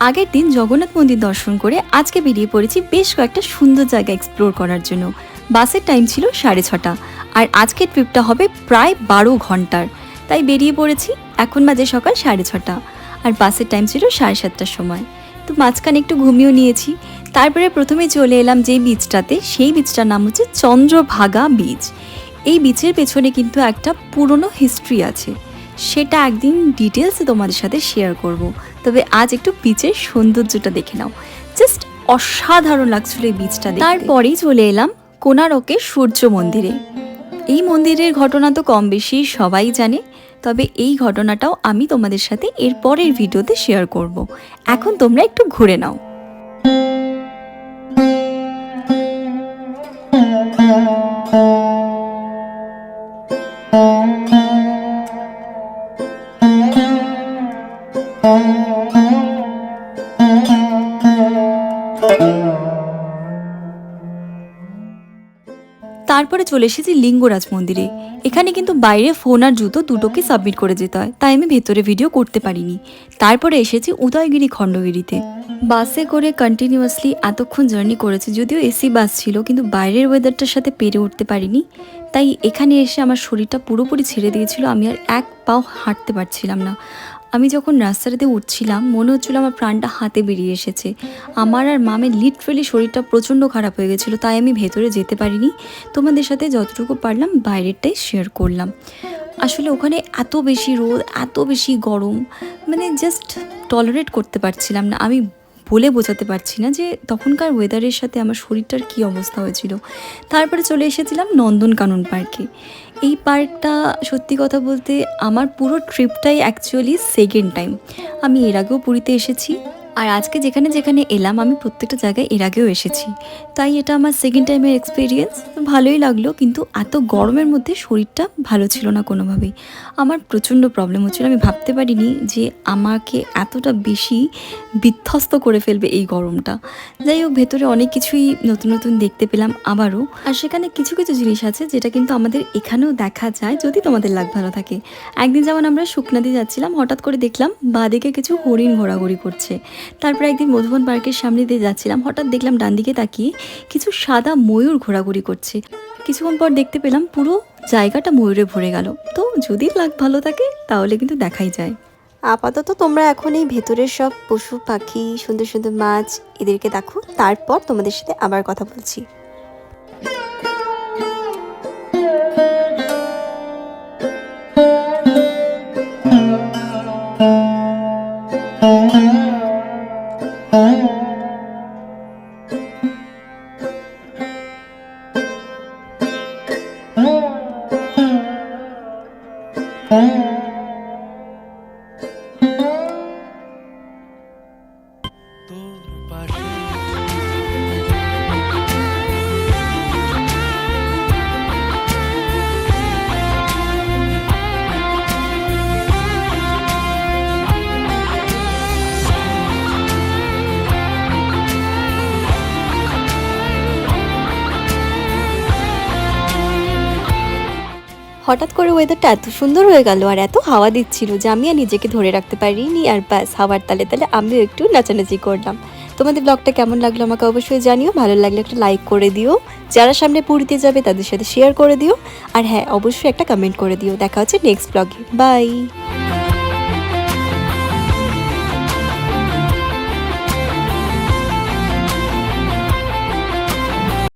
আগের দিন জগন্নাথ মন্দির দর্শন করে আজকে বেরিয়ে পড়েছি বেশ কয়েকটা সুন্দর জায়গা এক্সপ্লোর করার জন্য। বাসের টাইম ছিল 6:30 আর আজকের ট্রিপটা হবে প্রায় 12 ঘন্টার। তাই বেরিয়ে পড়েছি, এখন বাজে সকাল 6:30 আর বাসের টাইম ছিল 7:30টার সময়। তো মাঝখানে একটু ঘুমিয়েও নিয়েছি। তারপরে প্রথমে চলে এলাম যেই বিচটাতে, সেই বিচটার নাম হচ্ছে চন্দ্রভাগা বিচ। এই বিচের পেছনে কিন্তু একটা পুরনো হিস্ট্রি আছে, সেটা একদিন ডিটেলসে তোমাদের সাথে শেয়ার করব। তবে আজ একটু বিচের সৌন্দর্যটা দেখে নাও, জাস্ট অসাধারণ লাগছিল এই বিচটা। তারপরেই চলে এলাম কোণারকের সূর্য মন্দিরে। এই মন্দিরের ঘটনা তো কম বেশি সবাই জানে, তবে এই ঘটনাটাও আমি তোমাদের সাথে এর পরের ভিডিওতে শেয়ার করব। এখন তোমরা একটু ঘুরে নাও। তারপরে চলে এসেছি লিঙ্গরাজ মন্দিরে। এখানে কিন্তু বাইরে ফোন আর জুতো দুটোকে সাবমিট করে যেতে হয়, তাই আমি ভেতরে ভিডিও করতে পারিনি। তারপরে এসেছি উদয়গিরি খণ্ডগিরিতে। বাসে করে কন্টিনিউয়াসলি এতক্ষণ জার্নি করেছি, যদিও এসি বাস ছিল, কিন্তু বাইরের ওয়েদারটার সাথে পেরে উঠতে পারিনি। তাই এখানে এসে আমার শরীরটা পুরোপুরি ছেড়ে দিয়েছিল, আমি আর এক পাও হাঁটতে পারছিলাম না। আমি যখন রাস্তাটাতে উঠছিলাম মনে হচ্ছিল আমার প্রাণটা হাতে বেরিয়ে এসেছে। আমার আর মামের লিটারালি শরীরটা প্রচণ্ড খারাপ হয়ে গেছিলো, তাই আমি ভেতরে যেতে পারিনি। তোমাদের সাথে যতটুকু পারলাম বাইরেরটাই শেয়ার করলাম। আসলে ওখানে এত বেশি রোদ, এত বেশি গরম, মানে জাস্ট টলারেট করতে পারছিলাম না। আমি বলে বোঝাতে পারছি না যে তখনকার ওয়েদারের সাথে আমার শরীরটার কী অবস্থা হয়েছিল। তারপরে চলে এসেছিলাম নন্দনকানন পার্কে। এই পার্কটা সত্যি কথা বলতে আমার পুরো ট্রিপটাই অ্যাকচুয়ালি সেকেন্ড টাইম। আমি এর আগেও পুরীতে এসেছি, আর আজকে যেখানে যেখানে এলাম আমি প্রত্যেকটা জায়গায় এর আগেও এসেছি, তাই এটা আমার সেকেন্ড টাইমের এক্সপিরিয়েন্স। ভালোই লাগলো, কিন্তু এত গরমের মধ্যে শরীরটা ভালো ছিল না কোনোভাবেই। আমার প্রচণ্ড প্রবলেম হচ্ছিল। আমি ভাবতে পারিনি যে আমাকে এতটা বেশি বিধ্বস্ত করে ফেলবে এই গরমটা। যাই হোক, ভেতরে অনেক কিছুই নতুন নতুন দেখতে পেলাম আবারও। আর সেখানে কিছু কিছু জিনিস আছে যেটা কিন্তু আমাদের এখানেও দেখা যায়, যদি তোমাদের লাগ ভালো থাকে। একদিন যেমন আমরা শুকনাদি যাচ্ছিলাম, হঠাৎ করে দেখলাম বাঁদিকে কিছু হরিণ ঘোরাঘুরি করছে। তারপরে একদিন মধুবন পার্কের সামনে দিয়ে যাচ্ছিলাম, হঠাৎ দেখলাম ডান দিকে তাকিয়ে কিছু সাদা ময়ূর ঘোরাঘুরি করছে। কিছুক্ষণ পর দেখতে পেলাম পুরো জায়গাটা ময়ূরে ভরে গেল। তো যদি লাগ ভালো থাকে তাহলে কিন্তু দেখাই যায়। আপাতত তোমরা এখন এই ভেতরের সব পশু পাখি, সুন্দর সুন্দর মাছ এদেরকে দেখো, তারপর তোমাদের সাথে আবার কথা বলছি। হঠাৎ করে ওয়েদারটা এত সুন্দর হয়ে গেল আর এত হাওয়া দিচ্ছিল যে আমি আর নিজেকে ধরে রাখতে পারিনি, আর ব্যাস হাওয়ার তালে তালে আমিও একটু নাচানাচি করলাম। তোমাদের ব্লগটা কেমন লাগলো আমাকে অবশ্যই জানিও। ভালো লাগলে একটা লাইক করে দিও, যারা সামনে পুরীতে যাবে তাদের সাথে শেয়ার করে দিও, আর হ্যাঁ অবশ্যই একটা কমেন্ট করে দিও। দেখা হচ্ছে নেক্সট ব্লগে। বাই।